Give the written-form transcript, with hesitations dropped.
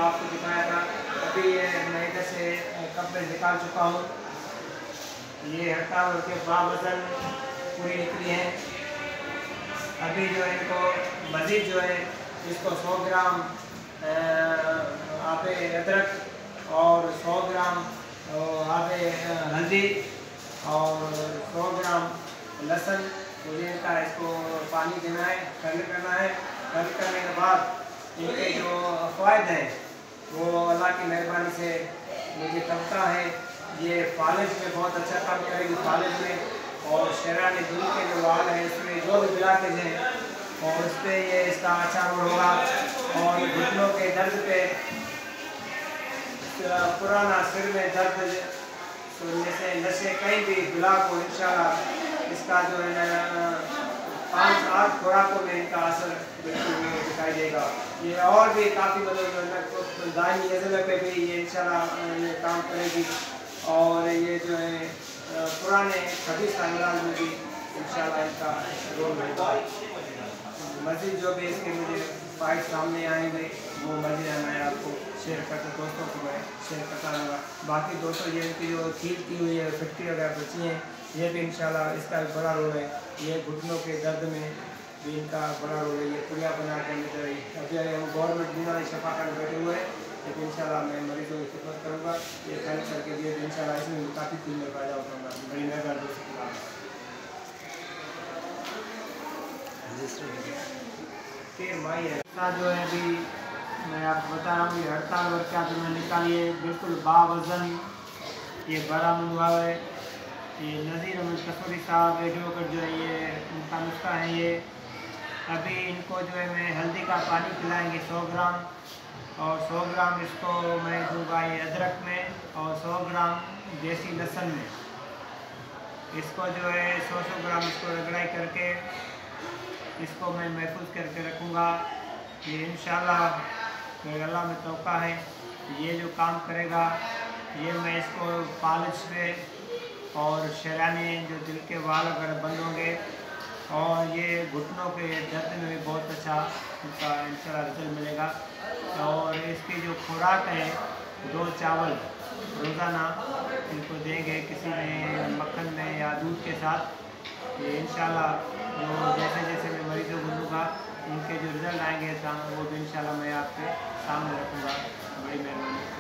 आपको दिखाया था। अभी ये मैं इधर से कप में निकाल चुका हूँ। ये हड़ताल के बावजन पूरी निकली है। अभी जो है इनको मज़ीद जो है इसको 100 ग्राम आबे अदरक और 100 ग्राम आबे हल्दी और 100 ग्राम लहसुन मुझे का इसको पानी देना है, गर्म करना है। गर्म करने के बाद इनके जो फ़ायदे हैं वो अल्लाह की मेहरबानी से मुझे लगता है ये फालिज में बहुत अच्छा काम करेगी, फालिज में और शहरानी दिल के जो वाल हैं इसमें जो भी ब्लॉकेज हैं और उस पर ये इसका अच्छा रोल होगा। और घुटनों के दर्द पे, पुराना सिर में दर्द सुनने से नशे कहीं भी ब्लॉक हो, इंशाल्लाह इसका जो है ना 5-8 खुराकों में इनका असर बिल्कुल दिखाई देगा। ये और भी काफ़ी मतलब दानी अज़ल पे भी ये इंशाल्लाह ये काम करेगी और ये जो है पुराने खबीस अमराज में भी इंशाल्लाह इनका रोल होगा। मज़ीद जो भी इसके मुझे फाइट सामने आएंगे वो मज़ीद मैं आपको शेयर करता, दोस्तों को मैं शेयर करता रहूँगा। बाकी दोस्तों ये इनकी जो खींचती हुई है फिफ्टी वगैरह बची हैं ये भी इंशाल्लाह इसका भी बड़ा रोल है। ये घुटनों के दर्द में भी इनका बड़ा रोल है। ये पुलिया बना के अंदर अभी हम गवर्नमेंट बीमारी शफा कर बैठे हुए हैं, लेकिन इंशाल्लाह मैं मरीजों की खिदमत करूँगा। ये खर्च करके दिए तो इंशाल्लाह इसमें भी काफ़ी फील में पैदा होगा। बड़ी मेहरबानी दोस्तों के माई है जो है अभी मैं आपको बता रहा हूँ। ये हड़ताल वर्षा जो मैं निकाली है बिल्कुल बावजन ये बरामद हुआ है। ये नज़ीर अहमद कसूरी साहब एडवोकेट जो है ये उनका नुस्खा है ये। अभी इनको जो है मैं हल्दी का पानी पिलाएंगे 100 ग्राम और 100 ग्राम इसको मैं दूंगा ये अदरक में और 100 ग्राम देसी लहसुन में। इसको जो है 100 ग्राम इसको रगड़ाई करके इसको मैं महफूज करके रखूँगा। ये इंशाल्लाह मेरे अल्लाह में तौक़ा है ये जो काम करेगा। ये मैं इसको फालिज पे और शराने जो दिल के वाल अगर बंद होंगे और ये घुटनों के दर्द में भी बहुत अच्छा उनका इंशाल्लाह रिजल्ट मिलेगा। और इसकी जो खुराक है 2 चावल रोज़ाना इनको देंगे किसी में मक्खन में या दूध के साथ। ये इंशाल्लाह जो जैसे जैसे मैं मरीजों को दूँगा इनके जो रिज़ल्ट आएंगे वो भी इंशाल्लाह मैं आपके सामने रखूँगा। बड़ी मेहरबानी।